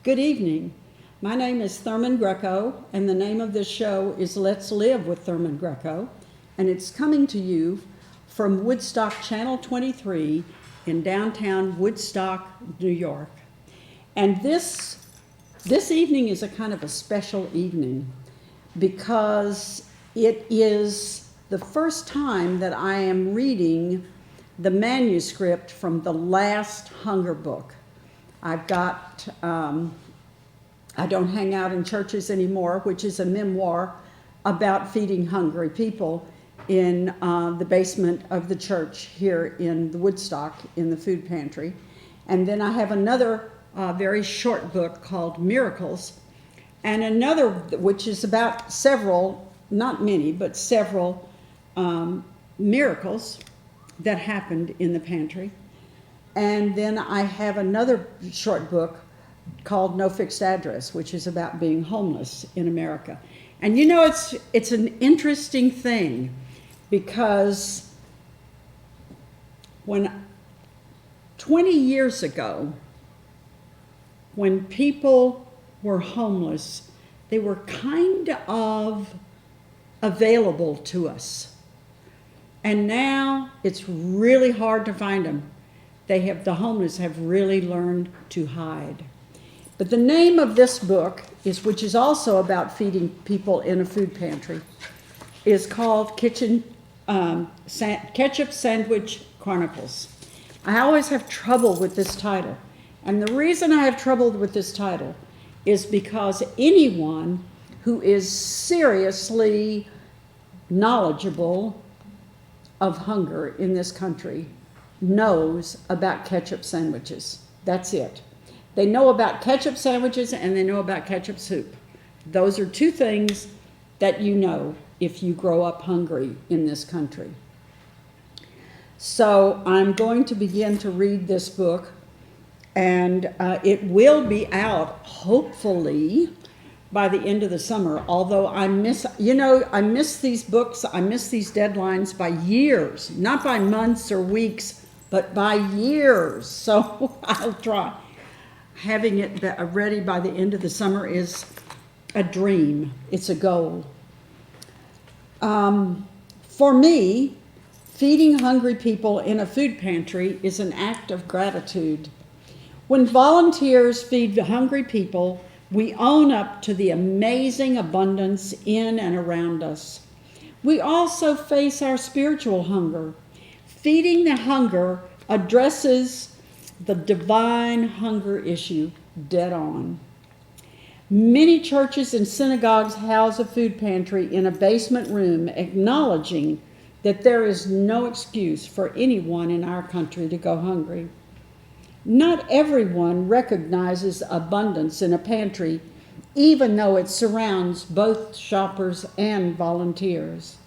Good evening. My name is Thurman Greco, and the name of this show is Let's Live with Thurman Greco, and it's coming to you from Woodstock Channel 23 in downtown Woodstock, New York. And this evening is a kind of a special evening because it is the first time that I am reading the manuscript from the last Hunger book. I've got I Don't Hang Out in Churches Anymore, which is a memoir about feeding hungry people in the basement of the church here in the Woodstock in the Food Pantry. And then I have another very short book called Miracles, and another which is about several, not many, but several miracles that happened in the pantry. And then I have another short book called No Fixed Address, which is about being homeless in America. And you know, it's an interesting thing because when 20 years ago, when people were homeless, they were kind of available to us. And now it's really hard to find them. The homeless have really learned to hide. But the name of this book, which is also about feeding people in a food pantry, is called Ketchup Sandwich Chronicles. I always have trouble with this title. And the reason I have trouble with this title is because anyone who is seriously knowledgeable of hunger in this country knows about ketchup sandwiches. That's it. They know about ketchup sandwiches and they know about ketchup soup. Those are two things that you know if you grow up hungry in this country. So I'm going to begin to read this book, and it will be out hopefully by the end of the summer, although I miss these books, I miss these deadlines by years, not by months or weeks, but by years. So I'll try. Having it ready by the end of the summer is a dream. It's a goal. For me, feeding hungry people in a food pantry is an act of gratitude. When volunteers feed hungry people, we own up to the amazing abundance in and around us. We also face our spiritual hunger. Feeding the hunger addresses the divine hunger issue dead on. Many churches and synagogues house a food pantry in a basement room, acknowledging that there is no excuse for anyone in our country to go hungry. Not everyone recognizes abundance in a pantry, even though it surrounds both shoppers and volunteers.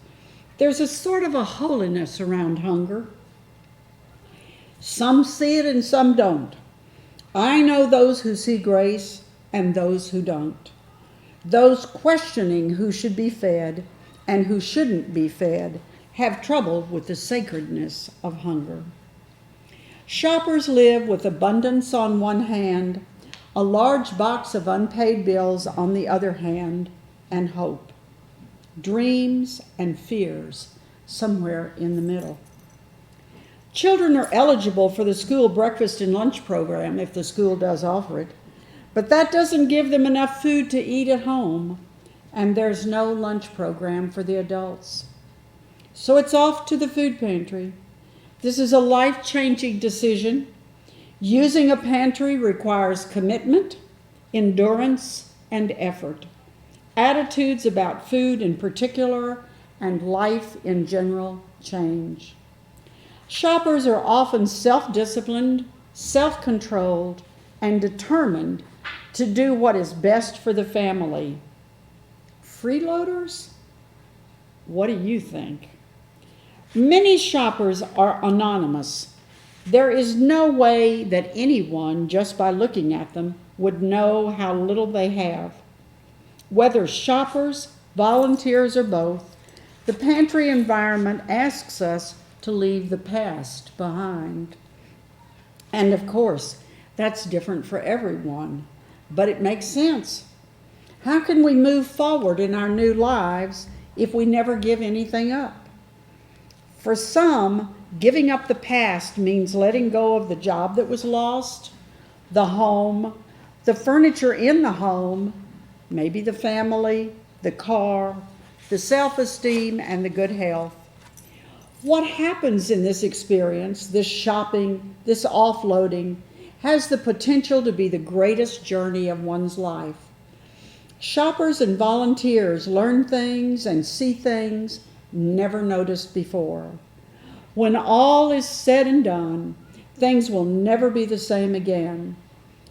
There's a sort of a holiness around hunger. Some see it and some don't. I know those who see grace and those who don't. Those questioning who should be fed and who shouldn't be fed have trouble with the sacredness of hunger. Shoppers live with abundance on one hand, a large box of unpaid bills on the other hand, and hope, dreams and fears somewhere in the middle. Children are eligible for the school breakfast and lunch program if the school does offer it, but that doesn't give them enough food to eat at home, and there's no lunch program for the adults. So it's off to the food pantry. This is a life-changing decision. Using a pantry requires commitment, endurance, and effort. Attitudes about food in particular and life in general change. Shoppers are often self-disciplined, self-controlled, and determined to do what is best for the family. Freeloaders? What do you think? Many shoppers are anonymous. There is no way that anyone, just by looking at them, would know how little they have. Whether shoppers, volunteers, or both, the pantry environment asks us to leave the past behind. And of course, that's different for everyone. but it makes sense. How can we move forward in our new lives if we never give anything up? For some, giving up the past means letting go of the job that was lost, the home, the furniture in the home, maybe the family, the car, the self-esteem, and the good health. What happens in this experience, this shopping, this offloading, has the potential to be the greatest journey of one's life. Shoppers and volunteers learn things and see things never noticed before. When all is said and done, things will never be the same again.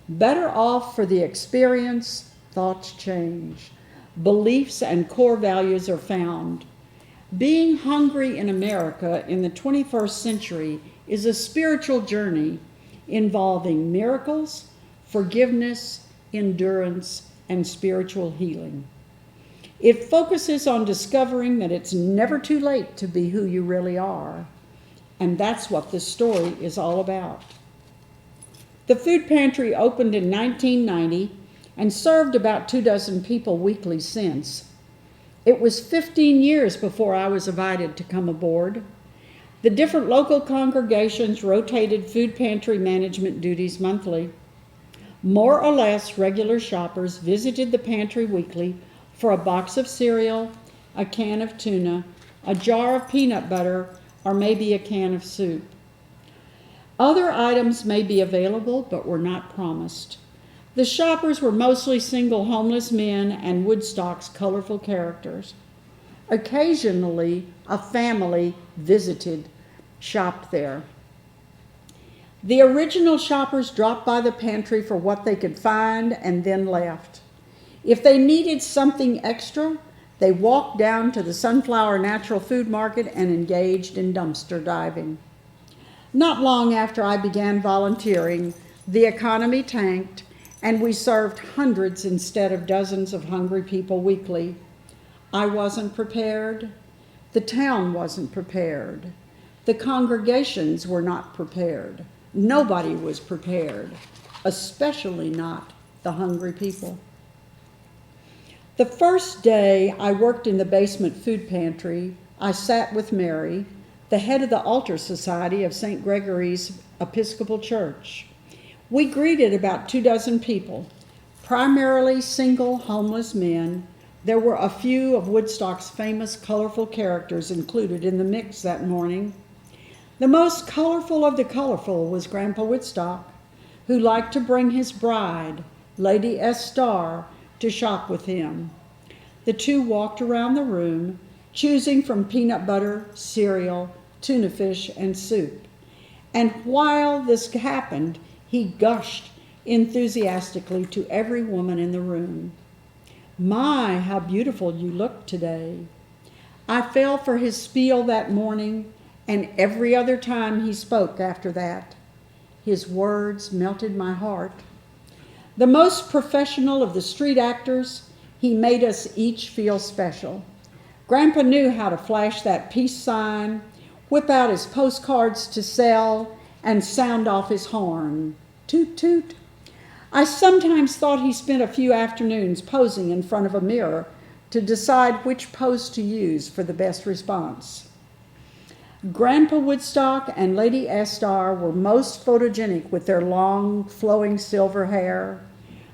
Better off for the experience, thoughts change. Beliefs and core values are found. Being hungry in America in the 21st century is a spiritual journey involving miracles, forgiveness, endurance, and spiritual healing. It focuses on discovering that it's never too late to be who you really are. And that's what this story is all about. The Food Pantry opened in 1990 and served about 24 people weekly since. It was 15 years before I was invited to come aboard. The different local congregations rotated Food Pantry management duties monthly. More or less regular shoppers visited the pantry weekly for a box of cereal, a can of tuna, a jar of peanut butter, or maybe a can of soup. Other items may be available but were not promised. The shoppers were mostly single homeless men and Woodstock's colorful characters. Occasionally, a family shopped there. The original shoppers dropped by the pantry for what they could find and then left. If they needed something extra, they walked down to the Sunflower Natural Food Market and engaged in dumpster diving. Not long after I began volunteering, the economy tanked, and we served hundreds instead of dozens of hungry people weekly. I wasn't prepared. The town wasn't prepared. The congregations were not prepared. Nobody was prepared, especially not the hungry people. The first day I worked in the basement food pantry, I sat with Mary, the head of the Altar Society of St. Gregory's Episcopal Church. We greeted about 24 people, primarily single homeless men. There were a few of Woodstock's famous colorful characters included in the mix that morning. The most colorful of the colorful was Grandpa Woodstock, who liked to bring his bride, Lady Estar, to shop with him. The two walked around the room, choosing from peanut butter, cereal, tuna fish, and soup. And while this happened, he gushed enthusiastically to every woman in the room. "My, how beautiful you look today." I fell for his spiel that morning and every other time he spoke after that. His words melted my heart. The most professional of the street actors, he made us each feel special. Grandpa knew how to flash that peace sign, whip out his postcards to sell, and sound off his horn. Toot, toot. I sometimes thought he spent a few afternoons posing in front of a mirror to decide which pose to use for the best response. Grandpa Woodstock and Lady Estar were most photogenic with their long, flowing silver hair.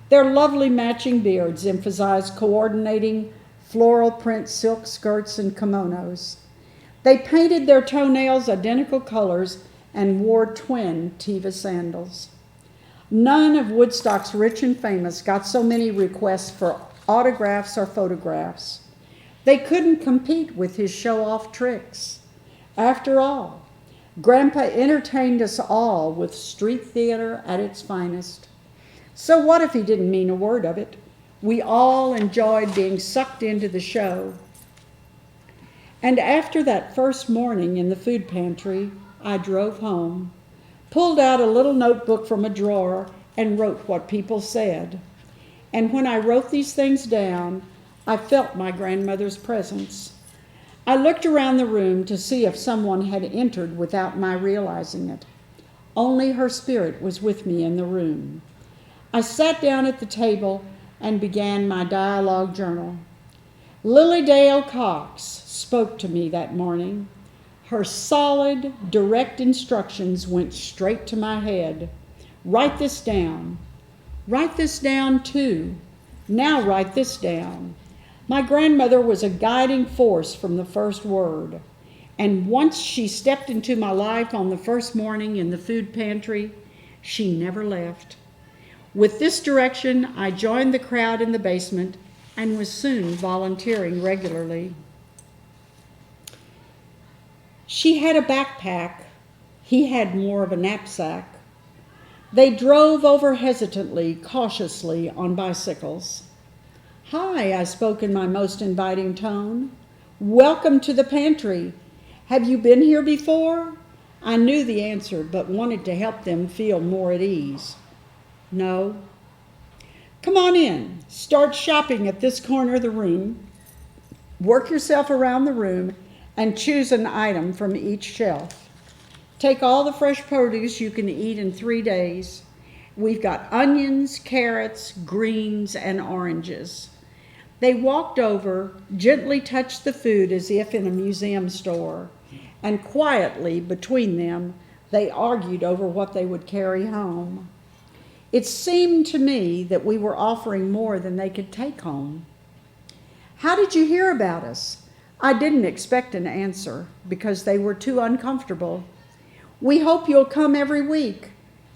Their lovely matching beards emphasized coordinating floral print silk skirts and kimonos. They painted their toenails identical colors and wore twin Teva sandals. None of Woodstock's rich and famous got so many requests for autographs or photographs. They couldn't compete with his show-off tricks. After all, Grandpa entertained us all with street theater at its finest. So what if he didn't mean a word of it? We all enjoyed being sucked into the show. And after that first morning in the food pantry, I drove home, pulled out a little notebook from a drawer, and wrote what people said. And when I wrote these things down, I felt my grandmother's presence. I looked around the room to see if someone had entered without my realizing it. Only her spirit was with me in the room. I sat down at the table and began my dialogue journal. Lily Dale Cox spoke to me that morning. Her solid, direct instructions went straight to my head. Write this down. Write this down too. Now write this down. My grandmother was a guiding force from the first word. And once she stepped into my life on the first morning in the food pantry, she never left. With this direction, I joined the crowd in the basement and was soon volunteering regularly. She had a backpack. He had more of a knapsack. They drove over hesitantly, cautiously on bicycles. Hi, I spoke in my most inviting tone. Welcome to the pantry. Have you been here before? I knew the answer, but wanted to help them feel more at ease. No. Come on in. Start shopping at this corner of the room. Work yourself around the room and choose an item from each shelf. Take all the fresh produce you can eat in 3 days. We've got onions, carrots, greens, and oranges. They walked over, gently touched the food as if in a museum store, and quietly, between them, they argued over what they would carry home. It seemed to me that we were offering more than they could take home. How did you hear about us? I didn't expect an answer because they were too uncomfortable. We hope you'll come every week,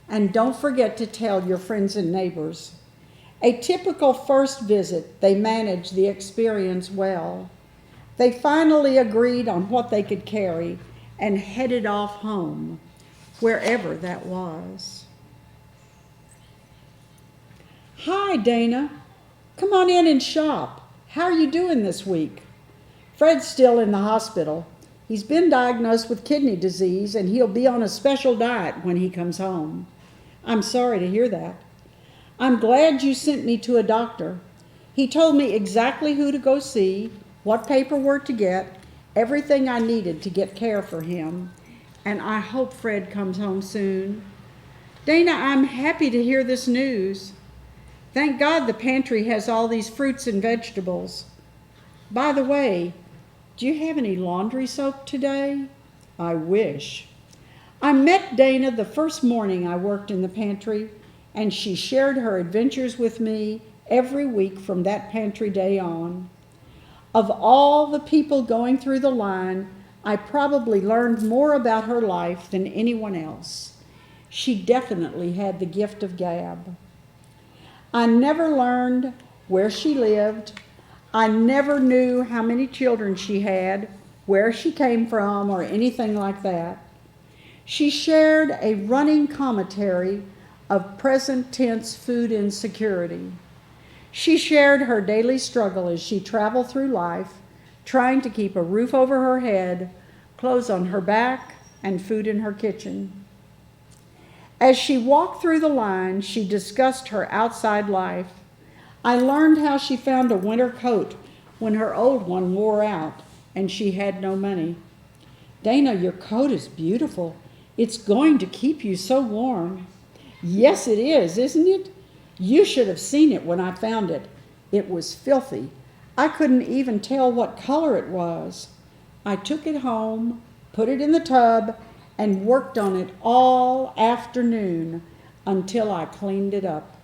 and don't forget to tell your friends and neighbors. A typical first visit, they managed the experience well. They finally agreed on what they could carry and headed off home, wherever that was. Hi, Dana. Come on in and shop. How are you doing this week? Fred's still in the hospital. He's been diagnosed with kidney disease and he'll be on a special diet when he comes home. I'm sorry to hear that. I'm glad you sent me to a doctor. He told me exactly who to go see, what paperwork to get, everything I needed to get care for him, and I hope Fred comes home soon. Dana, I'm happy to hear this news. Thank God the pantry has all these fruits and vegetables. By the way, do you have any laundry soap today? I wish. I met Dana the first morning I worked in the pantry, and she shared her adventures with me every week from that pantry day on. Of all the people going through the line, I probably learned more about her life than anyone else. She definitely had the gift of gab. I never learned where she lived. I never knew how many children she had, where she came from, or anything like that. She shared a running commentary of present tense food insecurity. She shared her daily struggle as she traveled through life, trying to keep a roof over her head, clothes on her back, and food in her kitchen. As she walked through the line, she discussed her outside life. I learned how she found a winter coat when her old one wore out and she had no money. Dana, your coat is beautiful. It's going to keep you so warm. Yes, it is, isn't it? You should have seen it when I found it. It was filthy. I couldn't even tell what color it was. I took it home, put it in the tub, and worked on it all afternoon until I cleaned it up.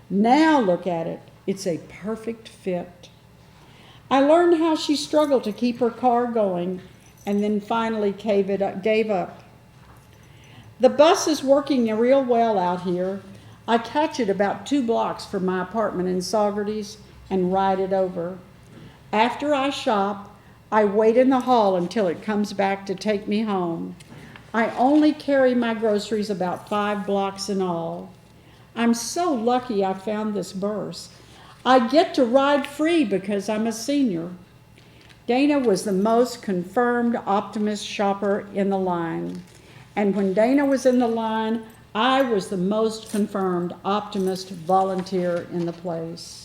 Now look at it. It's a perfect fit. I learned how she struggled to keep her car going and then finally gave up. The bus is working real well out here. I catch it about 2 blocks from my apartment in Saugerties and ride it over. After I shop, I wait in the hall until it comes back to take me home. I only carry my groceries about 5 blocks in all. I'm so lucky I found this bus. I get to ride free because I'm a senior. Dana was the most confirmed optimist shopper in the line. And when Dana was in the line, I was the most confirmed optimist volunteer in the place.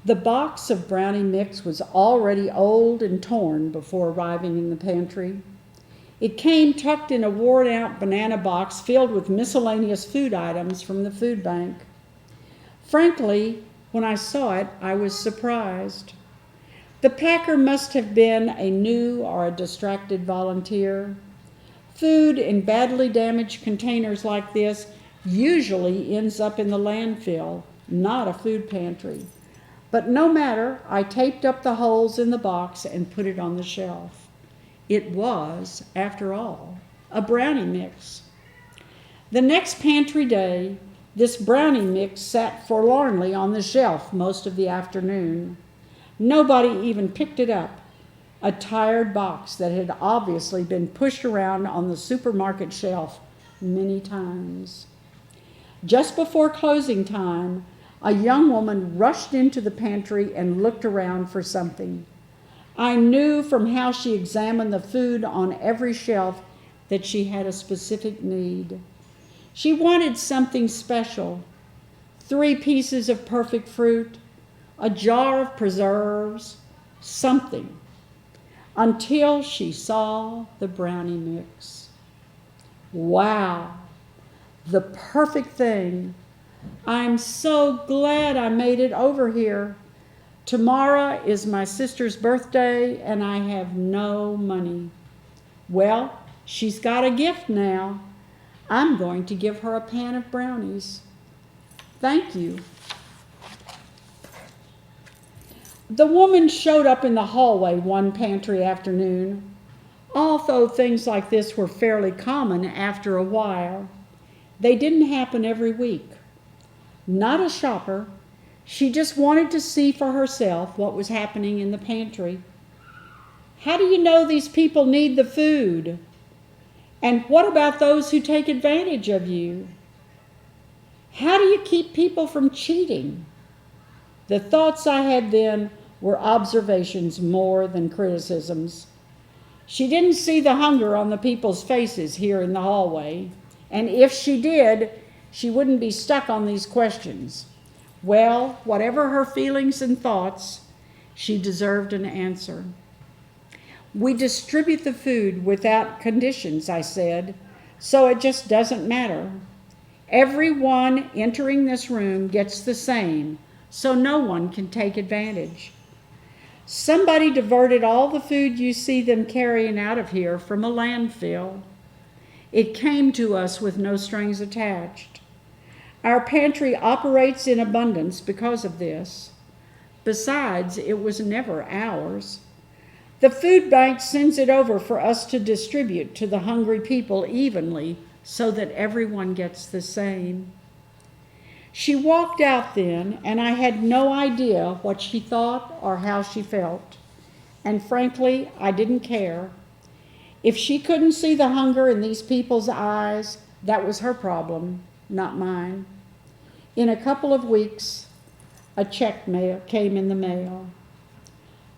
The box of brownie mix was already old and torn before arriving in the pantry. It came tucked in a worn-out banana box filled with miscellaneous food items from the food bank. Frankly, when I saw it, I was surprised. The packer must have been a new or a distracted volunteer. Food in badly damaged containers like this usually ends up in the landfill, not a food pantry. But no matter, I taped up the holes in the box and put it on the shelf. It was, after all, a brownie mix. The next pantry day, this brownie mix sat forlornly on the shelf most of the afternoon. Nobody even picked it up, a tired box that had obviously been pushed around on the supermarket shelf many times. Just before closing time, a young woman rushed into the pantry and looked around for something. I knew from how she examined the food on every shelf that she had a specific need. She wanted something special: 3 pieces of perfect fruit, a jar of preserves, something, until she saw the brownie mix. Wow, the perfect thing. I'm so glad I made it over here. Tomorrow is my sister's birthday and I have no money. Well, she's got a gift now. I'm going to give her a pan of brownies. Thank you. The woman showed up in the hallway one pantry afternoon. Although things like this were fairly common after a while, they didn't happen every week. Not a shopper. She just wanted to see for herself what was happening in the pantry. How do you know these people need the food? And what about those who take advantage of you? How do you keep people from cheating? The thoughts I had then were observations more than criticisms. She didn't see the hunger on the people's faces here in the hallway, and if she did, she wouldn't be stuck on these questions. Well, whatever her feelings and thoughts, she deserved an answer. We distribute the food without conditions, I said, so it just doesn't matter. Everyone entering this room gets the same, so no one can take advantage. Somebody diverted all the food you see them carrying out of here from a landfill. It came to us with no strings attached. Our pantry operates in abundance because of this. Besides, it was never ours. The food bank sends it over for us to distribute to the hungry people evenly so that everyone gets the same. She walked out then, and I had no idea what she thought or how she felt. And frankly, I didn't care. If she couldn't see the hunger in these people's eyes, that was her problem, not mine. In a couple of weeks, a check came in the mail.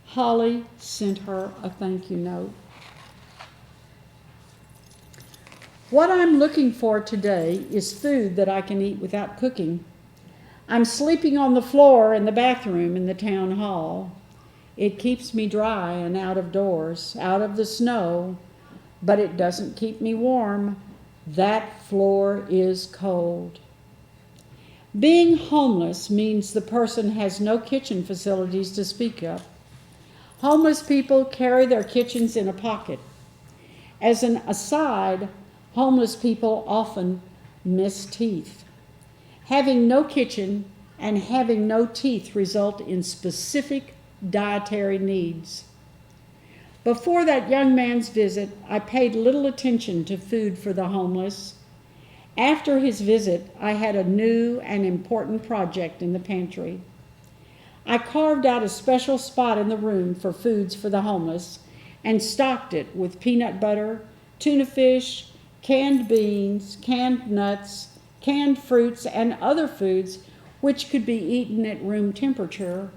Holly sent her a thank you note. What I'm looking for today is food that I can eat without cooking. I'm sleeping on the floor in the bathroom in the town hall. It keeps me dry and out of doors, out of the snow, but it doesn't keep me warm. That floor is cold. Being homeless means the person has no kitchen facilities to speak of. Homeless people carry their kitchens in a pocket. As an aside, homeless people often miss teeth. Having no kitchen and having no teeth result in specific dietary needs. Before that young man's visit, I paid little attention to food for the homeless. After his visit, I had a new and important project in the pantry. I carved out a special spot in the room for foods for the homeless and stocked it with peanut butter, tuna fish, canned beans, canned nuts, canned fruits, and other foods which could be eaten at room temperature.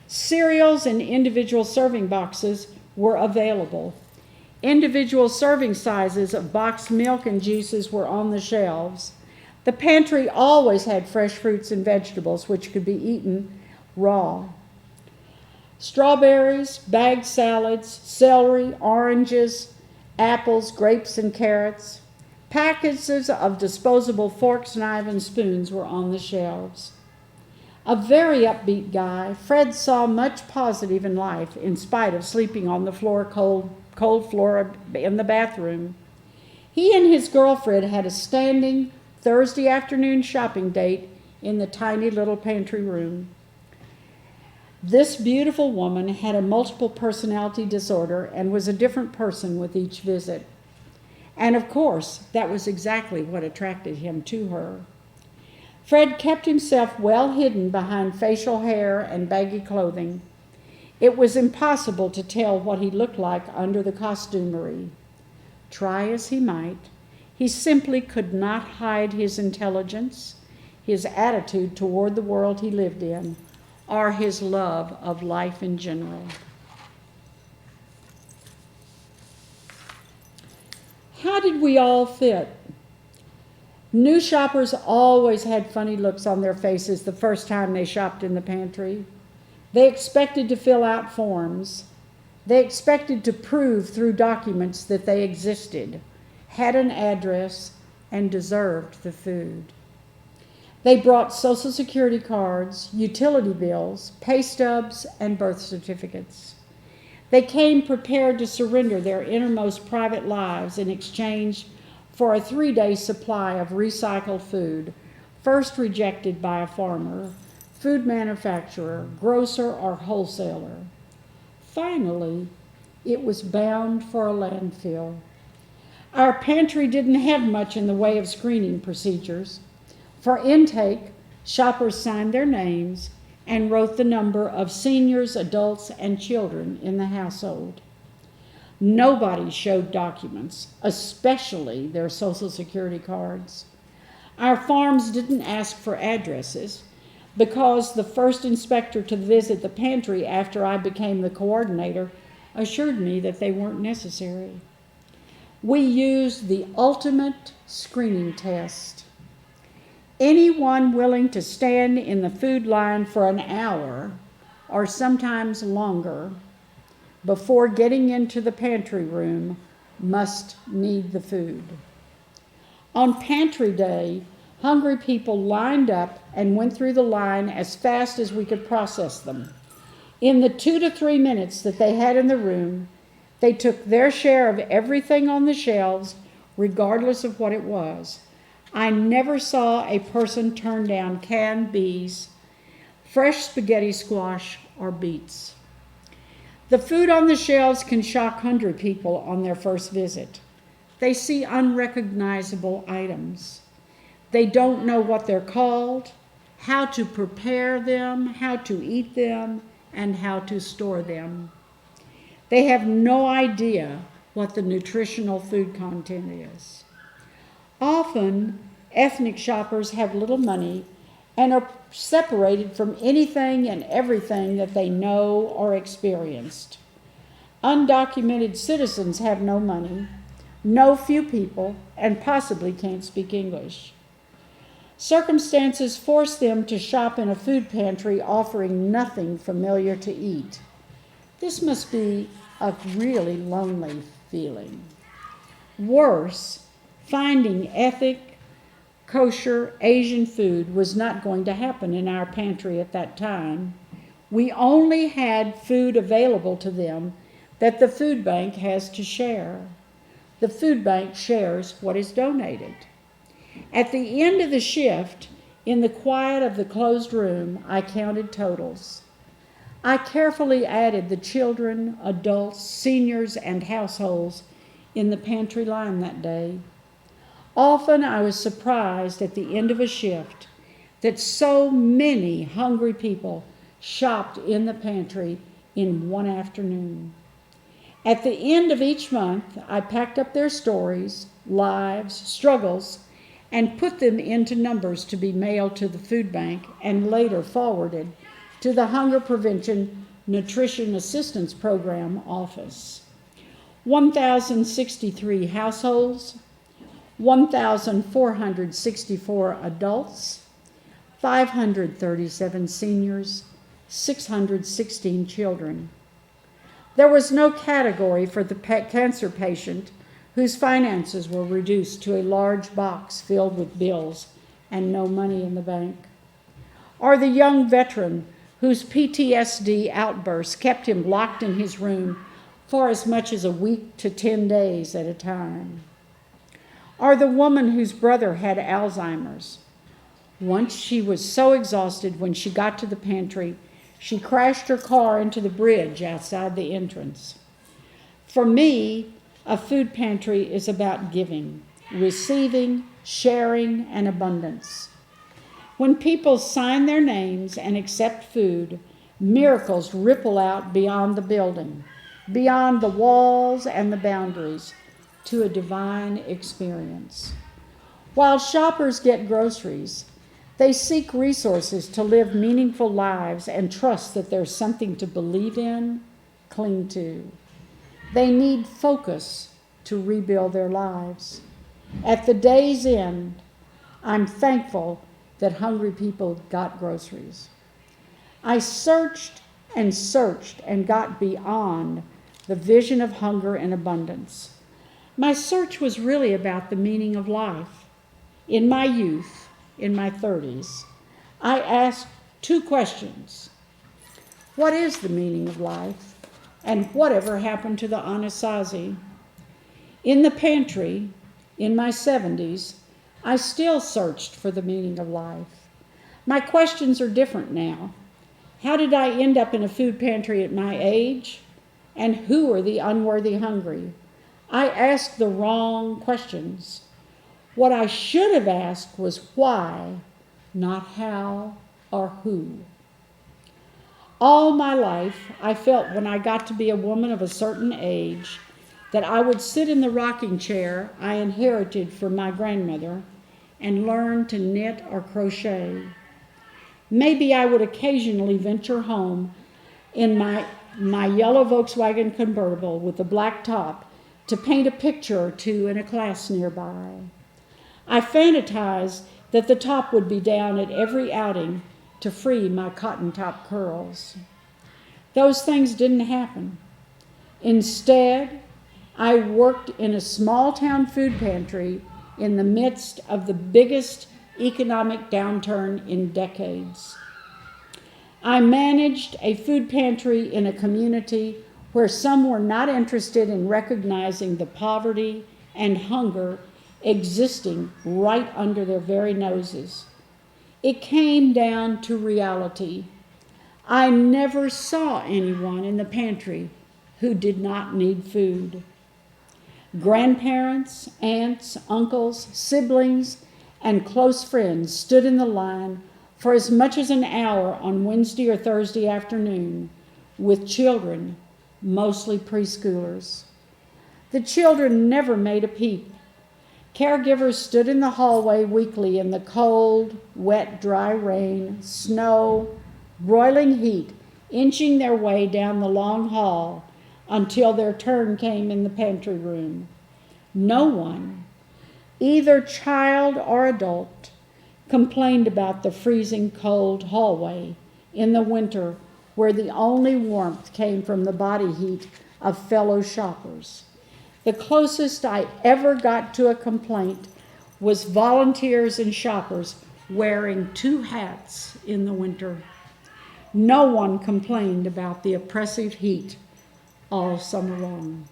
Cereals in individual serving boxes were available. Individual serving sizes of boxed milk and juices were on the shelves. The pantry always had fresh fruits and vegetables which could be eaten raw. Strawberries, bagged salads, celery, oranges, apples, grapes, and carrots. Packages of disposable forks, knives, and spoons were on the shelves. A very upbeat guy, Fred saw much positive in life in spite of sleeping on the cold floor in the bathroom. He and his girlfriend had a standing Thursday afternoon shopping date in the tiny little pantry room. This beautiful woman had a multiple personality disorder and was a different person with each visit. And of course, that was exactly what attracted him to her. Fred kept himself well hidden behind facial hair and baggy clothing. It was impossible to tell what he looked like under the costumery. Try as he might, he simply could not hide his intelligence, his attitude toward the world he lived in, or his love of life in general. How did we all fit? New shoppers always had funny looks on their faces the first time they shopped in the pantry. They expected to fill out forms. They expected to prove through documents that they existed, had an address, and deserved the food. They brought Social Security cards, utility bills, pay stubs, and birth certificates. They came prepared to surrender their innermost private lives in exchange for a 3-day supply of recycled food, first rejected by a farmer, food manufacturer, grocer, or wholesaler. Finally, it was bound for a landfill. Our pantry didn't have much in the way of screening procedures. For intake, shoppers signed their names and wrote the number of seniors, adults, and children in the household. Nobody showed documents, especially their Social Security cards. Our forms didn't ask for addresses because the first inspector to visit the pantry after I became the coordinator assured me that they weren't necessary. We used the ultimate screening test. Anyone willing to stand in the food line for an hour or sometimes longer before getting into the pantry room must need the food. On pantry day, hungry people lined up and went through the line as fast as we could process them. In the 2 to 3 minutes that they had in the room, they took their share of everything on the shelves, regardless of what it was. I never saw a person turn down canned beans, fresh spaghetti squash, or beets. The food on the shelves can shock hungry people on their first visit. They see unrecognizable items. They don't know what they're called, how to prepare them, how to eat them, and how to store them. They have no idea what the nutritional food content is. Often, ethnic shoppers have little money and are separated from anything and everything that they know or experienced. Undocumented citizens have no money, know few people, and possibly can't speak English. Circumstances force them to shop in a food pantry offering nothing familiar to eat. This must be a really lonely feeling. Worse, finding ethnic, kosher, Asian food was not going to happen in our pantry at that time. We only had food available to them that the food bank has to share. The food bank shares what is donated. At the end of the shift, in the quiet of the closed room, I counted totals. I carefully added the children, adults, seniors, and households in the pantry line that day. Often I was surprised at the end of a shift that so many hungry people shopped in the pantry in one afternoon. At the end of each month, I packed up their stories, lives, struggles, and put them into numbers to be mailed to the food bank and later forwarded to the Hunger Prevention Nutrition Assistance Program office. 1,063 households, 1,464 adults, 537 seniors, 616 children. There was no category for the cancer patient whose finances were reduced to a large box filled with bills and no money in the bank? Or the young veteran whose PTSD outbursts kept him locked in his room for as much as a week to 10 days at a time? Or the woman whose brother had Alzheimer's? Once she was so exhausted when she got to the pantry, she crashed her car into the bridge outside the entrance. For me, a food pantry is about giving, receiving, sharing, and abundance. When people sign their names and accept food, miracles ripple out beyond the building, beyond the walls and the boundaries, to a divine experience. While shoppers get groceries, they seek resources to live meaningful lives and trust that there's something to believe in, cling to. They need focus to rebuild their lives. At the day's end, I'm thankful that hungry people got groceries. I searched and got beyond the vision of hunger and abundance. My search was really about the meaning of life. In my youth, in my 30s, I asked 2 questions. What is the meaning of life? And whatever happened to the Anasazi? In the pantry, in my 70s, I still searched for the meaning of life. My questions are different now. How did I end up in a food pantry at my age? And who are the unworthy hungry? I asked the wrong questions. What I should have asked was why, not how or who. All my life, I felt when I got to be a woman of a certain age that I would sit in the rocking chair I inherited from my grandmother and learn to knit or crochet. Maybe I would occasionally venture home in my yellow Volkswagen convertible with a black top to paint a picture or 2 in a class nearby. I fantasized that the top would be down at every outing to free my cotton top curls. Those things didn't happen. Instead, I worked in a small town food pantry in the midst of the biggest economic downturn in decades. I managed a food pantry in a community where some were not interested in recognizing the poverty and hunger existing right under their very noses. It came down to reality. I never saw anyone in the pantry who did not need food. Grandparents, aunts, uncles, siblings, and close friends stood in the line for as much as an hour on Wednesday or Thursday afternoon with children, mostly preschoolers. The children never made a peep. Caregivers stood in the hallway weekly in the cold, wet, dry rain, snow, broiling heat, inching their way down the long hall until their turn came in the pantry room. No one, either child or adult, complained about the freezing cold hallway in the winter where the only warmth came from the body heat of fellow shoppers. The closest I ever got to a complaint was volunteers and shoppers wearing 2 hats in the winter. No one complained about the oppressive heat all summer long.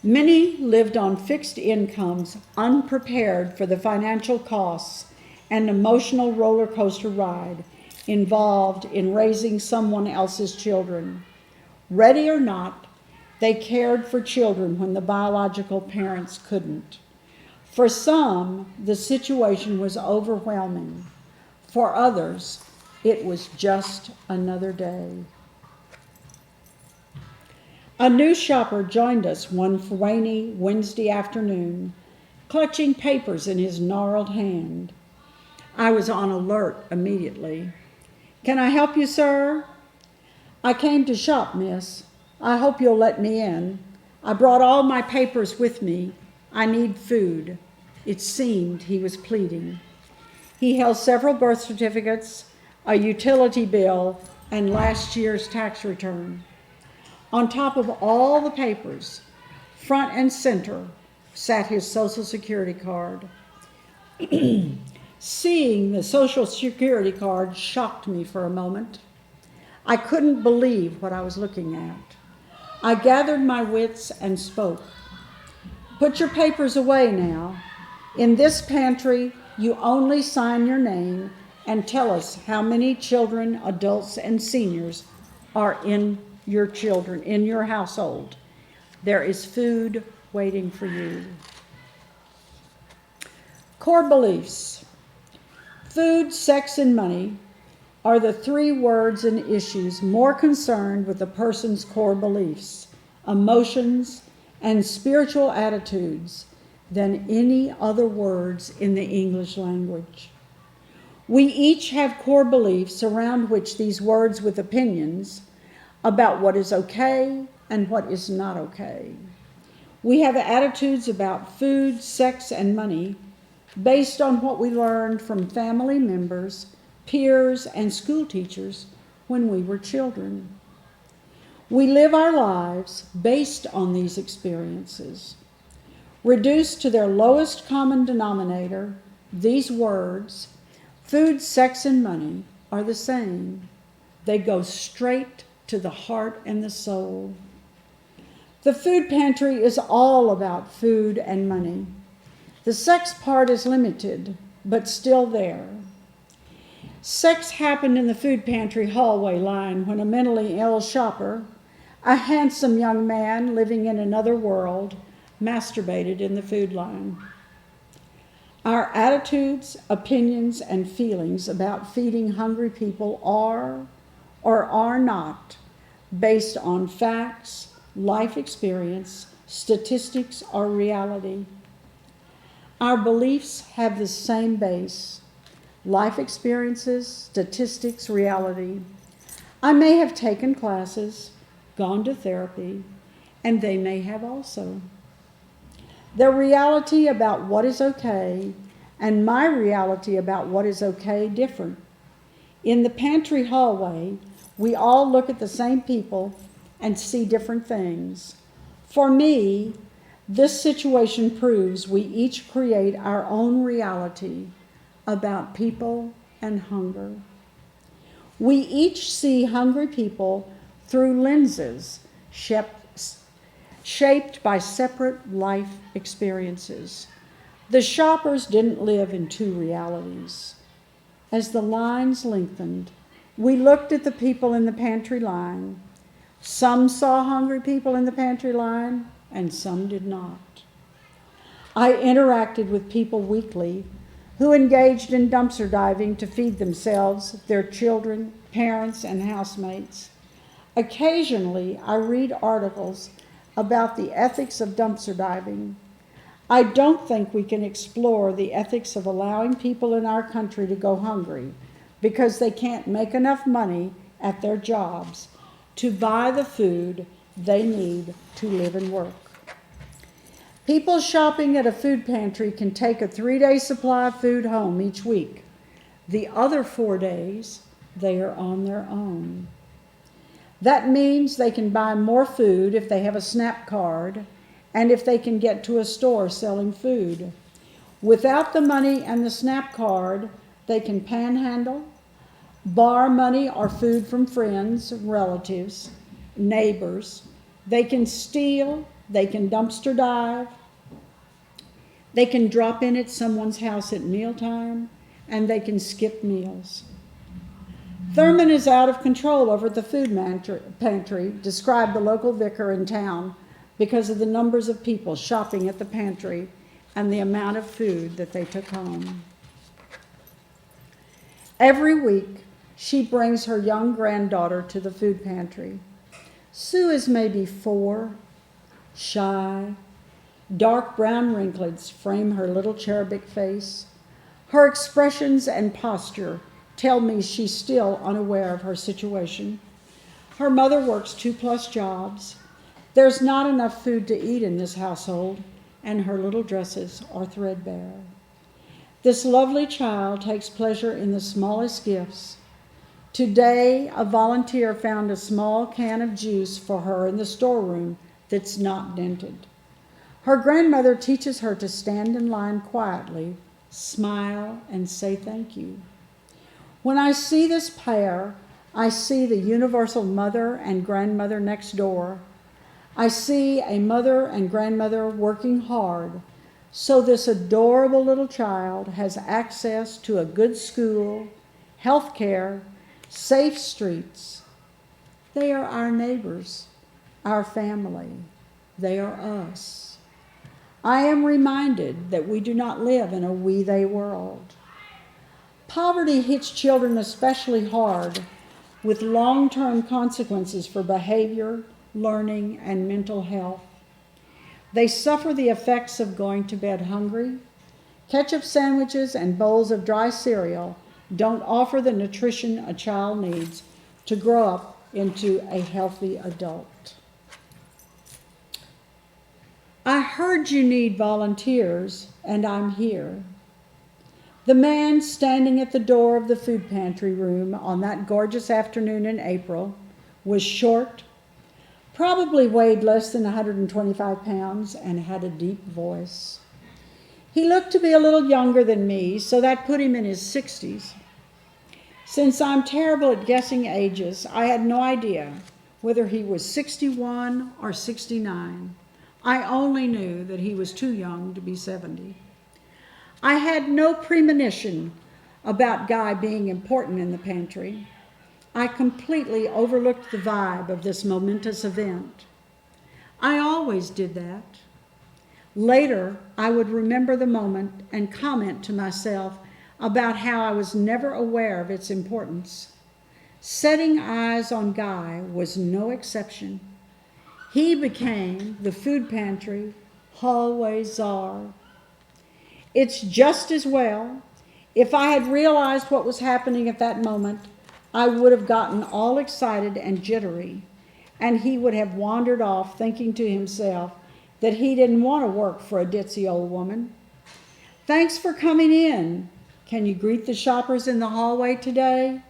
Many lived on fixed incomes, unprepared for the financial costs and emotional roller coaster ride involved in raising someone else's children. Ready or not, they cared for children when the biological parents couldn't. For some, the situation was overwhelming. For others, it was just another day. A new shopper joined us one rainy Wednesday afternoon, clutching papers in his gnarled hand. I was on alert immediately. "Can I help you, sir?" "I came to shop, miss. I hope you'll let me in. I brought all my papers with me. I need food." It seemed he was pleading. He held several birth certificates, a utility bill, and last year's tax return. On top of all the papers, Front and center sat his Social Security card. Seeing the Social Security card shocked me for a moment. I couldn't believe what I was looking at. I gathered my wits and spoke. "Put your papers away now. In this pantry, you only sign your name and tell us how many children, adults, and seniors are in your household. There is food waiting for you." Core beliefs. Food, sex, and money are the three words and issues more concerned with a person's core beliefs, emotions, and spiritual attitudes than any other words in the English language. We each have core beliefs around which these words with opinions about what is okay and what is not okay. We have attitudes about food, sex, and money based on what we learned from family members, peers, and school teachers when we were children. We live our lives based on these experiences. Reduced to their lowest common denominator, these words, food, sex, and money, are the same. They go straight to the heart and the soul. The food pantry is all about food and money. The sex part is limited, but still there. Sex happened in the food pantry hallway line when a mentally ill shopper, a handsome young man living in another world, masturbated in the food line. Our attitudes, opinions, and feelings about feeding hungry people are or are not based on facts, life experience, statistics, or reality. Our beliefs have the same base: life experiences, statistics, reality. I may have taken classes, gone to therapy, and they may have also. Their reality about what is okay and my reality about what is okay differ. In the pantry hallway, we all look at the same people and see different things. For me, this situation proves we each create our own reality about people and hunger. We each see hungry people through lenses shaped by separate life experiences. The shoppers didn't live in two realities. As the lines lengthened, we looked at the people in the pantry line. Some saw hungry people in the pantry line, and some did not. I interacted with people weekly who engaged in dumpster diving to feed themselves, their children, parents, and housemates. Occasionally, I read articles about the ethics of dumpster diving. I don't think we can explore the ethics of allowing people in our country to go hungry because they can't make enough money at their jobs to buy the food they need to live and work. People shopping at a food pantry can take a 3-day supply of food home each week. The other 4 days, they are on their own. That means they can buy more food if they have a SNAP card and if they can get to a store selling food. Without the money and the SNAP card, they can panhandle, borrow money or food from friends, relatives, neighbors. They can steal, they can dumpster dive, they can drop in at someone's house at mealtime, and they can skip meals. Thurman is out of control over the food pantry, described the local vicar in town, because of the numbers of people shopping at the pantry and the amount of food that they took home. Every week, she brings her young granddaughter to the food pantry. Sue is maybe 4, shy. Dark brown wrinklets frame her little cherubic face. Her expressions and posture tell me she's still unaware of her situation. Her mother works 2+ jobs. There's not enough food to eat in this household, and her little dresses are threadbare. This lovely child takes pleasure in the smallest gifts. Today, a volunteer found a small can of juice for her in the storeroom that's not dented. Her grandmother teaches her to stand in line quietly, smile, and say thank you. When I see this pair, I see the universal mother and grandmother next door. I see a mother and grandmother working hard so this adorable little child has access to a good school, health care, safe streets. They are our neighbors, our family. They are us. I am reminded that we do not live in a we-they world. Poverty hits children especially hard, with long-term consequences for behavior, learning, and mental health. They suffer the effects of going to bed hungry. Ketchup sandwiches and bowls of dry cereal don't offer the nutrition a child needs to grow up into a healthy adult. I heard you need volunteers, and I'm here. The man standing at the door of the food pantry room on that gorgeous afternoon in April was short, probably weighed less than 125 pounds, and had a deep voice. He looked to be a little younger than me, so that put him in his 60s. Since I'm terrible at guessing ages, I had no idea whether he was 61 or 69. I only knew that he was too young to be 70. I had no premonition about Guy being important in the pantry. I completely overlooked the vibe of this momentous event. I always did that. Later, I would remember the moment and comment to myself about how I was never aware of its importance. Setting eyes on Guy was no exception. He became the food pantry hallway czar. It's just as well. If I had realized what was happening at that moment, I would have gotten all excited and jittery, and he would have wandered off thinking to himself that he didn't want to work for a ditzy old woman. Thanks for coming in. Can you greet the shoppers in the hallway today?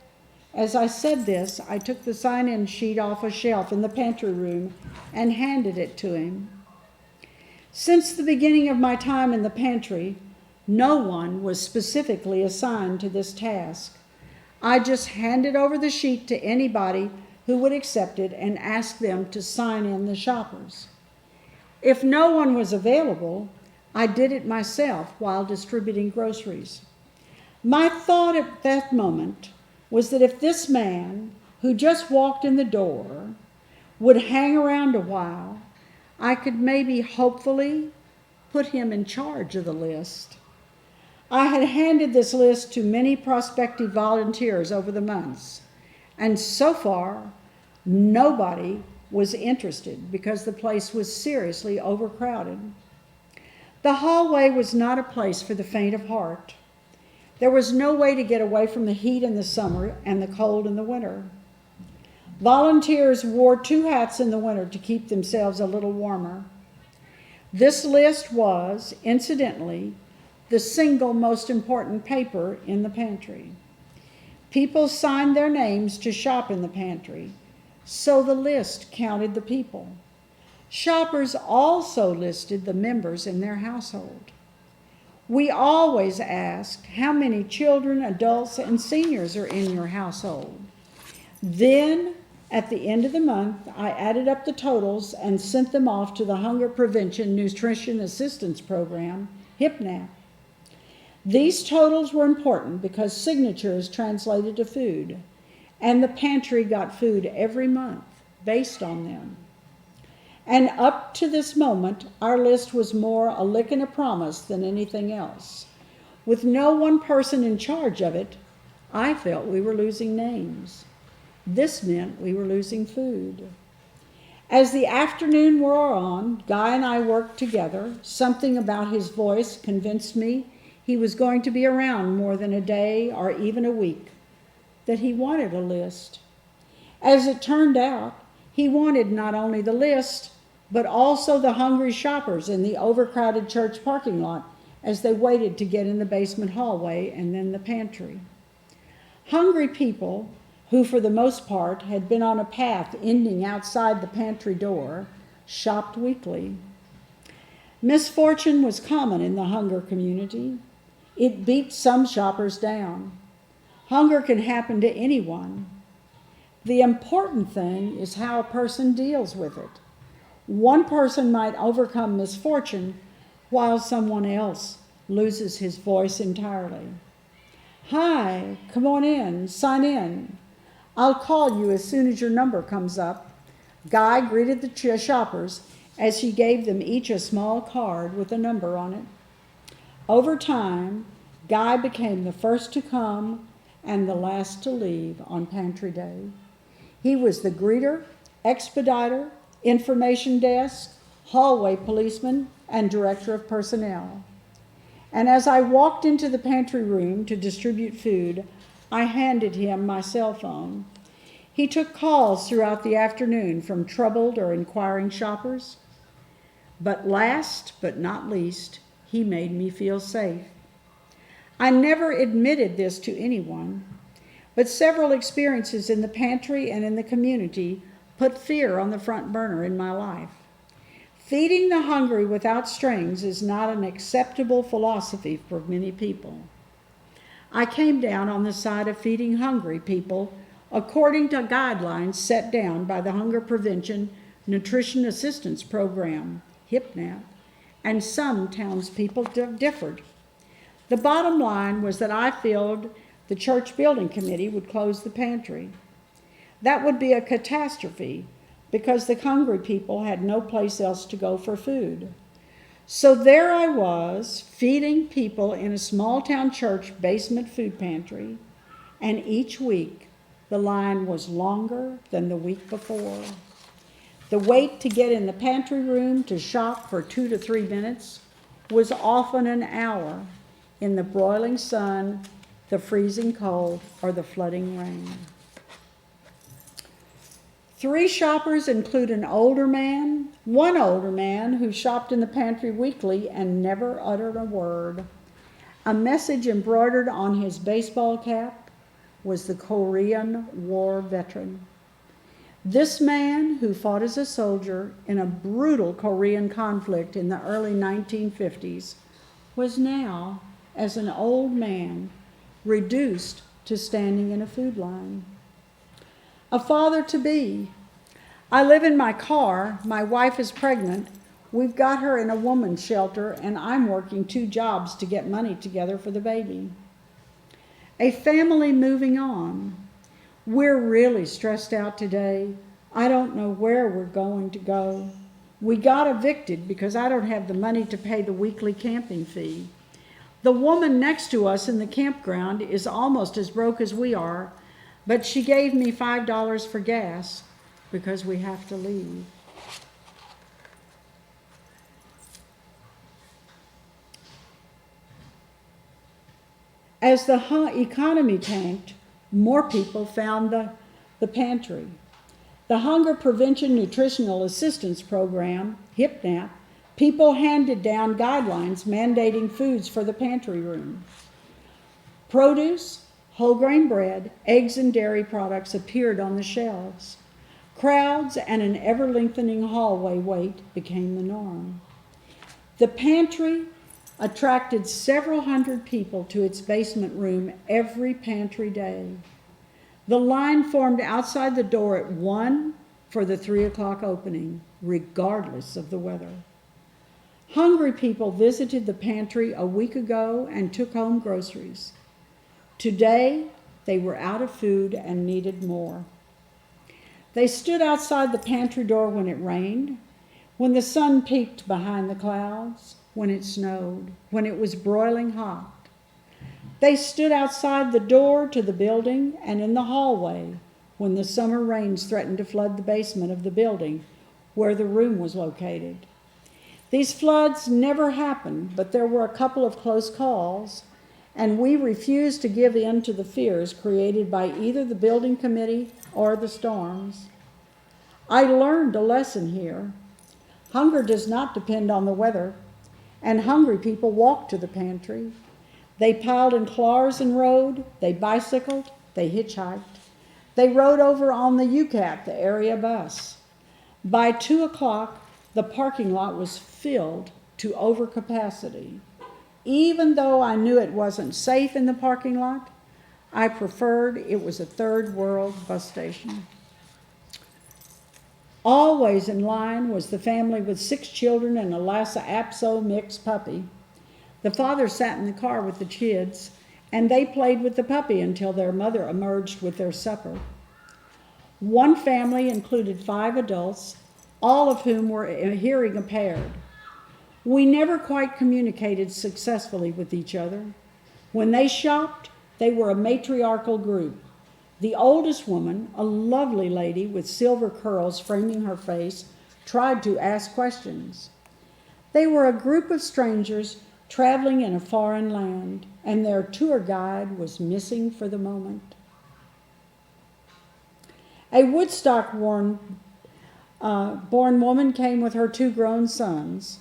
As I said this, I took the sign-in sheet off a shelf in the pantry room and handed it to him. Since the beginning of my time in the pantry, no one was specifically assigned to this task. I just handed over the sheet to anybody who would accept it and asked them to sign in the shoppers. If no one was available, I did it myself while distributing groceries. My thought at that moment was that if this man, who just walked in the door, would hang around a while, I could maybe hopefully put him in charge of the list. I had handed this list to many prospective volunteers over the months, and so far, nobody was interested because the place was seriously overcrowded. The hallway was not a place for the faint of heart. There was no way to get away from the heat in the summer and the cold in the winter. Volunteers wore 2 hats in the winter to keep themselves a little warmer. This list was, incidentally, the single most important paper in the pantry. People signed their names to shop in the pantry, so the list counted the people. Shoppers also listed the members in their household. We always asked how many children, adults, and seniors are in your household. Then, at the end of the month, I added up the totals and sent them off to the Hunger Prevention Nutrition Assistance Program, HIPNAP. These totals were important because signatures translated to food, and the pantry got food every month based on them. And up to this moment, our list was more a lick and a promise than anything else. With no one person in charge of it, I felt we were losing names. This meant we were losing food. As the afternoon wore on, Guy and I worked together. Something about his voice convinced me he was going to be around more than a day or even a week, that he wanted a list. As it turned out, he wanted not only the list, but also the hungry shoppers in the overcrowded church parking lot as they waited to get in the basement hallway and then the pantry. Hungry people, who for the most part had been on a path ending outside the pantry door, shopped weekly. Misfortune was common in the hunger community. It beat some shoppers down. Hunger can happen to anyone. The important thing is how a person deals with it. One person might overcome misfortune while someone else loses his voice entirely. Hi, come on in, sign in. I'll call you as soon as your number comes up. Guy greeted the shoppers as he gave them each a small card with a number on it. Over time, Guy became the first to come and the last to leave on pantry day. He was the greeter, expediter, information desk, hallway policeman, and director of personnel. And as I walked into the pantry room to distribute food, I handed him my cell phone. He took calls throughout the afternoon from troubled or inquiring shoppers. But last but not least, he made me feel safe. I never admitted this to anyone, but several experiences in the pantry and in the community put fear on the front burner in my life. Feeding the hungry without strings is not an acceptable philosophy for many people. I came down on the side of feeding hungry people according to guidelines set down by the Hunger Prevention Nutrition Assistance Program, HIPNAP, and some townspeople differed. The bottom line was that I feared the church building committee would close the pantry. That would be a catastrophe because the hungry people had no place else to go for food. So there I was, feeding people in a small town church basement food pantry, and each week the line was longer than the week before. The wait to get in the pantry room to shop for 2 to 3 minutes was often an hour in the broiling sun, the freezing cold, or the flooding rain. 3 shoppers include an older man, one older man who shopped in the pantry weekly and never uttered a word. A message embroidered on his baseball cap was the Korean War veteran. This man, who fought as a soldier in a brutal Korean conflict in the early 1950s, was now, as an old man, reduced to standing in a food line. A father-to-be. I live in my car. My wife is pregnant. We've got her in a woman's shelter, and I'm working 2 jobs to get money together for the baby. A family moving on. We're really stressed out today. I don't know where we're going to go. We got evicted because I don't have the money to pay the weekly camping fee. The woman next to us in the campground is almost as broke as we are, but she gave me $5 for gas because we have to leave. As the economy tanked, more people found the pantry. The Hunger Prevention Nutritional Assistance Program, HIPNAP, people handed down guidelines mandating foods for the pantry room. Produce, whole grain bread, eggs, and dairy products appeared on the shelves. Crowds and an ever-lengthening hallway wait became the norm. The pantry attracted several hundred people to its basement room every pantry day. The line formed outside the door at 1 for the 3 o'clock opening, regardless of the weather. Hungry people visited the pantry a week ago and took home groceries. Today, they were out of food and needed more. They stood outside the pantry door when it rained, when the sun peeked behind the clouds, when it snowed, when it was broiling hot. They stood outside the door to the building and in the hallway when the summer rains threatened to flood the basement of the building where the room was located. These floods never happened, but there were a couple of close calls, and we refused to give in to the fears created by either the building committee or the storms. I learned a lesson here. Hunger does not depend on the weather, and hungry people walked to the pantry. They piled in cars and rode, they bicycled, they hitchhiked. They rode over on the UCAT, the area bus. By 2 o'clock, the parking lot was filled to overcapacity. Even though I knew it wasn't safe in the parking lot, I preferred it was a third world bus station. Always in line was the family with 6 children and a Lhasa Apso mixed puppy. The father sat in the car with the kids, and they played with the puppy until their mother emerged with their supper. One family included 5 adults, all of whom were hearing impaired. We never quite communicated successfully with each other. When they shopped, they were a matriarchal group. The oldest woman, a lovely lady with silver curls framing her face, tried to ask questions. They were a group of strangers traveling in a foreign land, and their tour guide was missing for the moment. A Woodstock-born woman came with her 2 grown sons,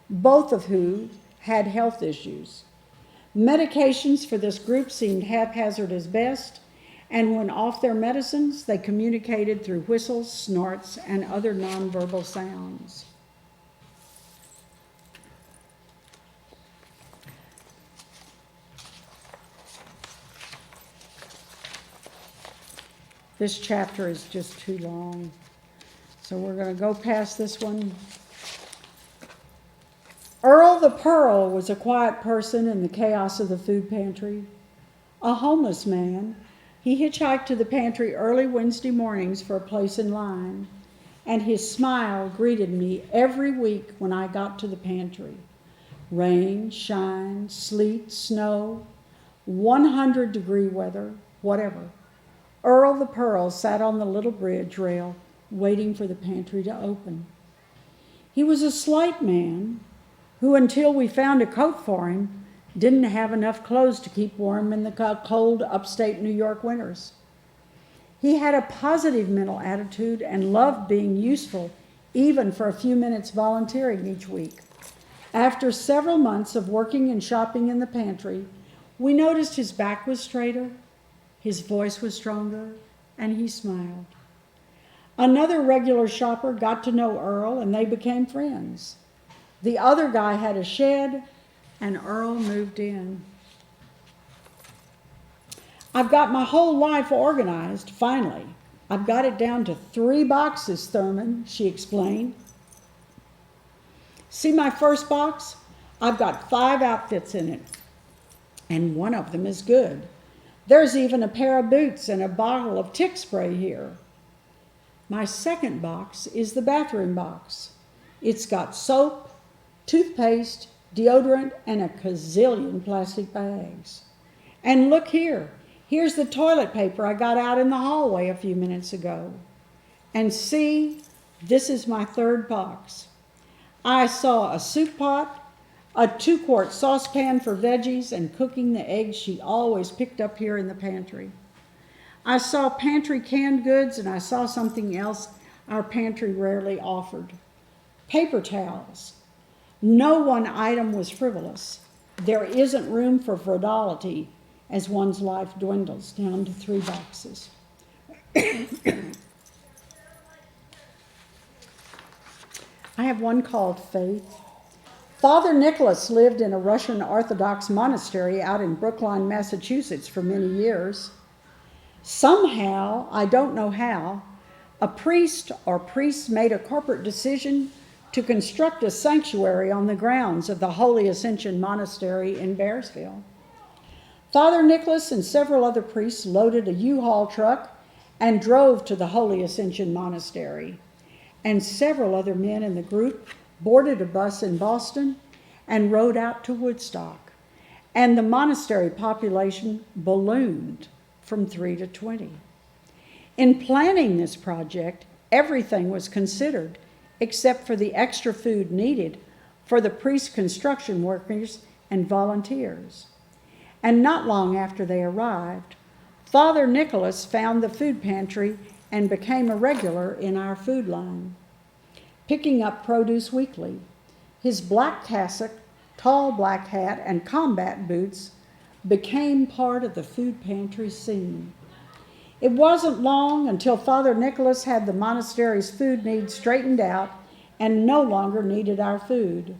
both of whom had health issues. Medications for this group seemed haphazard as best, and when off their medicines, they communicated through whistles, snorts, and other nonverbal sounds. This chapter is just too long, so we're going to go past this one. Earl the Pearl was a quiet person in the chaos of the food pantry. A homeless man, he hitchhiked to the pantry early Wednesday mornings for a place in line, and his smile greeted me every week when I got to the pantry. Rain, shine, sleet, snow, 100-degree weather, whatever. Earl the Pearl sat on the little bridge rail, waiting for the pantry to open. He was a slight man who, until we found a coat for him, didn't have enough clothes to keep warm in the cold upstate New York winters. He had a positive mental attitude and loved being useful, even for a few minutes volunteering each week. After several months of working and shopping in the pantry, we noticed his back was straighter, his voice was stronger, and he smiled. Another regular shopper got to know Earl, and they became friends. The other guy had a shed, and Earl moved in. I've got my whole life organized, finally. I've got it down to 3 boxes, Thurman, she explained. See my first box? I've got 5 outfits in it, and one of them is good. There's even a pair of boots and a bottle of tick spray here. My second box is the bathroom box. It's got soap, toothpaste, deodorant, and a gazillion plastic bags. And look here. Here's the toilet paper I got out in the hallway a few minutes ago. And see, this is my third box. I saw a soup pot, a 2-quart saucepan for veggies and cooking the eggs she always picked up here in the pantry. I saw pantry canned goods, and I saw something else our pantry rarely offered. Paper towels. No one item was frivolous. There isn't room for frivolity as one's life dwindles down to 3 boxes. I have one called Faith. Father Nicholas lived in a Russian Orthodox monastery out in Brookline, Massachusetts for many years. Somehow, I don't know how, a priest or priests made a corporate decision to construct a sanctuary on the grounds of the Holy Ascension Monastery in Bearsville. Father Nicholas and several other priests loaded a U-Haul truck and drove to the Holy Ascension Monastery. And several other men in the group boarded a bus in Boston and rode out to Woodstock. And the monastery population ballooned from 3 to 20. In planning this project, everything was considered except for the extra food needed for the priest construction workers and volunteers. And not long after they arrived, Father Nicholas found the food pantry and became a regular in our food line, picking up produce weekly. His black cassock, tall black hat, and combat boots became part of the food pantry scene. It wasn't long until Father Nicholas had the monastery's food needs straightened out and no longer needed our food.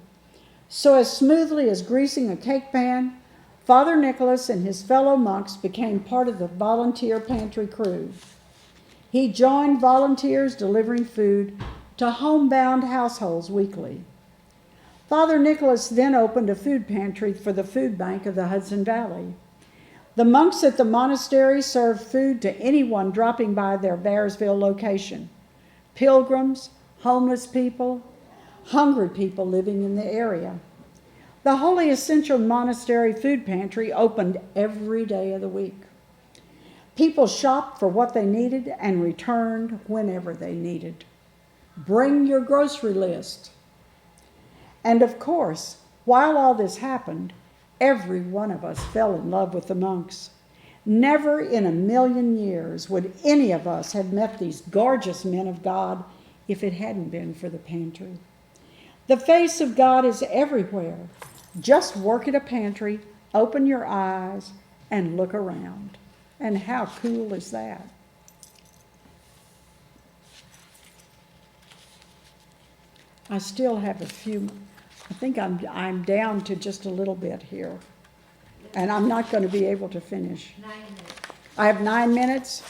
So as smoothly as greasing a cake pan, Father Nicholas and his fellow monks became part of the volunteer pantry crew. He joined volunteers delivering food to homebound households weekly. Father Nicholas then opened a food pantry for the food bank of the Hudson Valley. The monks at the monastery served food to anyone dropping by their Bearsville location: pilgrims, homeless people, hungry people living in the area. The Holy Essential Monastery Food Pantry opened every day of the week. People shopped for what they needed and returned whenever they needed. Bring your grocery list. And of course, while all this happened, every one of us fell in love with the monks. Never in a million years would any of us have met these gorgeous men of God if it hadn't been for the pantry. The face of God is everywhere. Just work at a pantry, open your eyes, and look around. And how cool is that? I still have a few. I think I'm down to just a little bit here. And I'm not going to be able to finish. 9 minutes. I have 9 minutes.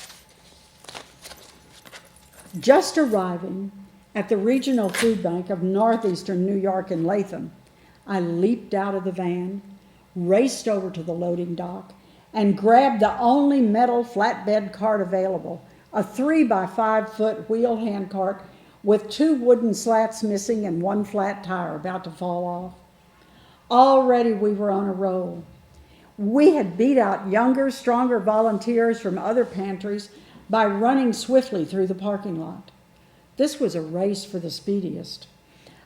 Just arriving at the Regional Food Bank of Northeastern New York in Latham, I leaped out of the van, raced over to the loading dock, and grabbed the only metal flatbed cart available, a 3-by-5-foot wheel hand cart with 2 wooden slats missing and 1 flat tire about to fall off. Already we were on a roll. We had beat out younger, stronger volunteers from other pantries by running swiftly through the parking lot. This was a race for the speediest.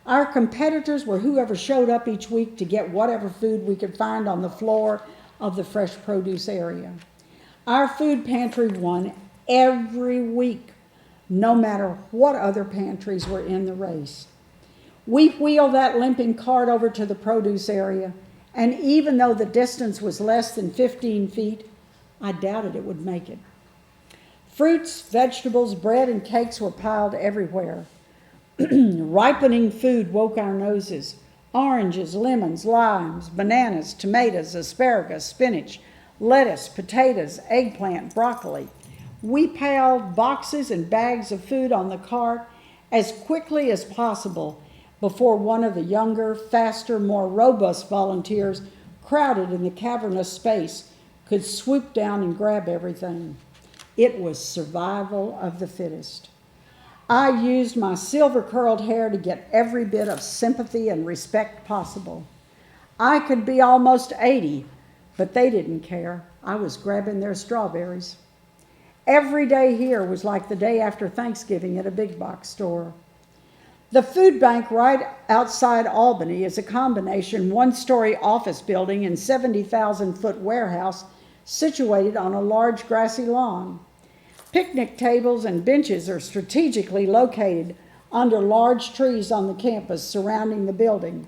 Our competitors were whoever showed up each week to get whatever food we could find on the floor of the fresh produce area. Our food pantry won every week, no matter what other pantries were in the race. We wheeled that limping cart over to the produce area, and even though the distance was less than 15 feet, I doubted it would make it. Fruits, vegetables, bread, and cakes were piled everywhere. Ripening food woke our noses. Oranges, lemons, limes, bananas, tomatoes, asparagus, spinach, lettuce, potatoes, eggplant, broccoli. We piled boxes and bags of food on the cart as quickly as possible before one of the younger, faster, more robust volunteers crowded in the cavernous space could swoop down and grab everything. It was survival of the fittest. I used my silver-curled hair to get every bit of sympathy and respect possible. I could be almost 80, but they didn't care. I was grabbing their strawberries. Every day here was like the day after Thanksgiving at a big box store. The food bank right outside Albany is a combination 1-story office building and 70,000-foot warehouse situated on a large grassy lawn. Picnic tables and benches are strategically located under large trees on the campus surrounding the building.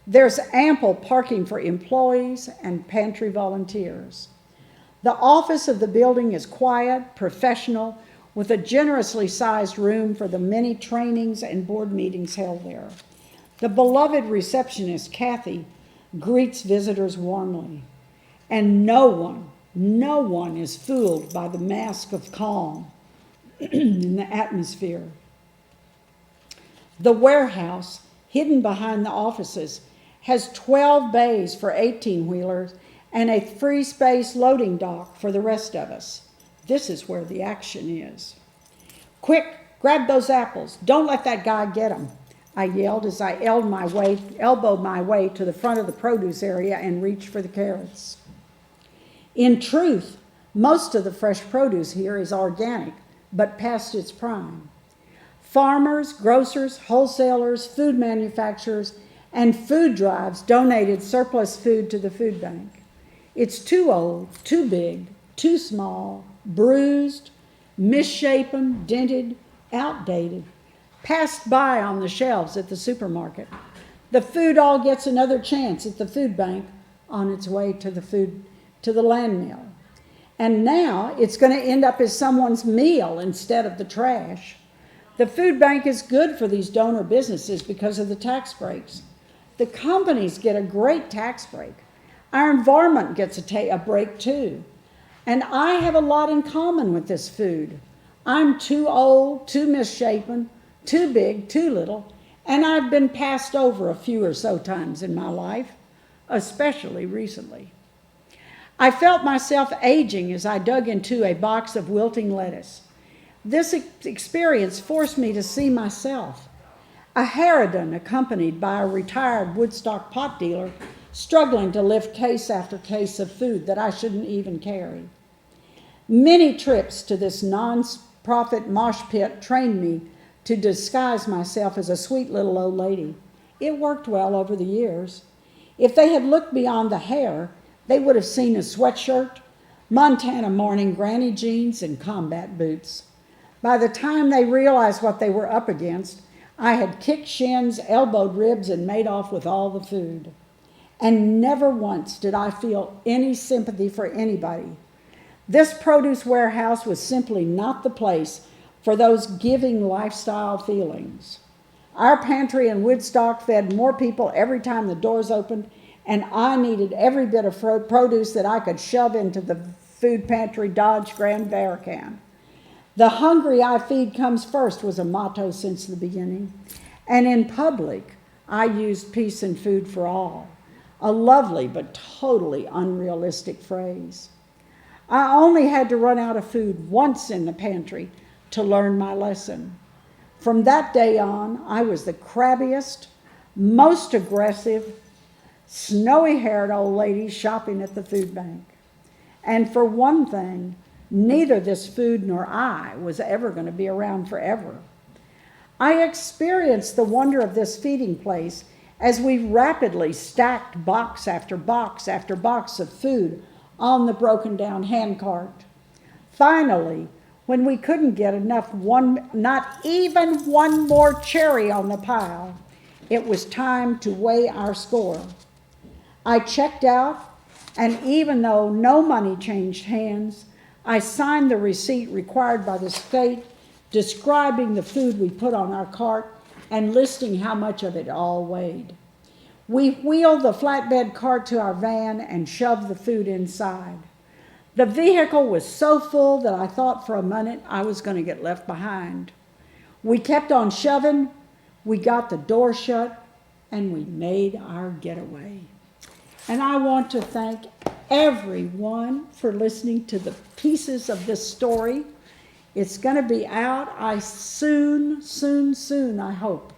There's ample parking for employees and pantry volunteers. The office of the building is quiet, professional, with a generously sized room for the many trainings and board meetings held there. The beloved receptionist, Kathy, greets visitors warmly. And no one is fooled by the mask of calm in the atmosphere. The warehouse, hidden behind the offices, has 12 bays for 18-wheelers and a free space loading dock for the rest of us. This is where the action is. Quick, grab those apples. Don't let that guy get them, I yelled as I elbowed my way to the front of the produce area and reached for the carrots. In truth, most of the fresh produce here is organic, but past its prime. Farmers, grocers, wholesalers, food manufacturers, and food drives donated surplus food to the food bank. It's too old, too big, too small, bruised, misshapen, dented, outdated, passed by on the shelves at the supermarket. The food all gets another chance at the food bank on its way to the land mill. And now it's going to end up as someone's meal instead of the trash. The food bank is good for these donor businesses because of the tax breaks. The companies get a great tax break. Our environment gets a break too. And I have a lot in common with this food. I'm too old, too misshapen, too big, too little, and I've been passed over a few or so times in my life, especially recently. I felt myself aging as I dug into a box of wilting lettuce. This experience forced me to see myself, a harridan accompanied by a retired Woodstock pot dealer struggling to lift case after case of food that I shouldn't even carry. Many trips to this non-profit mosh pit trained me to disguise myself as a sweet little old lady. It worked well over the years. If they had looked beyond the hair, they would have seen a sweatshirt, Montana morning granny jeans, and combat boots. By the time they realized what they were up against, I had kicked shins, elbowed ribs, and made off with all the food. And never once did I feel any sympathy for anybody. This produce warehouse was simply not the place for those giving lifestyle feelings. Our pantry in Woodstock fed more people every time the doors opened, and I needed every bit of produce that I could shove into the Food Pantry Dodge Grand Bearcan. The hungry I feed comes first was a motto since the beginning. And in public, I used peace and food for all, a lovely but totally unrealistic phrase. I only had to run out of food once in the pantry to learn my lesson. From that day on, I was the crabbiest, most aggressive, snowy-haired old lady shopping at the food bank. And for one thing, neither this food nor I was ever going to be around forever. I experienced the wonder of this feeding place as we rapidly stacked box after box after box of food on the broken down handcart. Finally, when we couldn't get not even one more cherry on the pile, it was time to weigh our score. I checked out, and even though no money changed hands, I signed the receipt required by the state describing the food we put on our cart and listing how much of it all weighed. We wheeled the flatbed cart to our van and shoved the food inside. The vehicle was so full that I thought for a minute I was going to get left behind. We kept on shoving, we got the door shut, and we made our getaway. And I want to thank everyone for listening to the pieces of this story. It's going to be out, soon, I hope.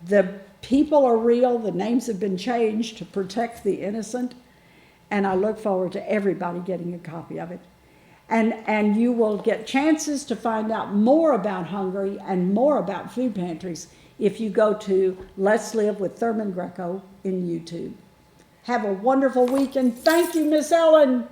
The people are real, the names have been changed to protect the innocent, and I look forward to everybody getting a copy of it. And you will get chances to find out more about Hungary and more about food pantries if you go to Let's Live with Thurman Greco in YouTube. Have a wonderful week, and thank you, Miss Ellen.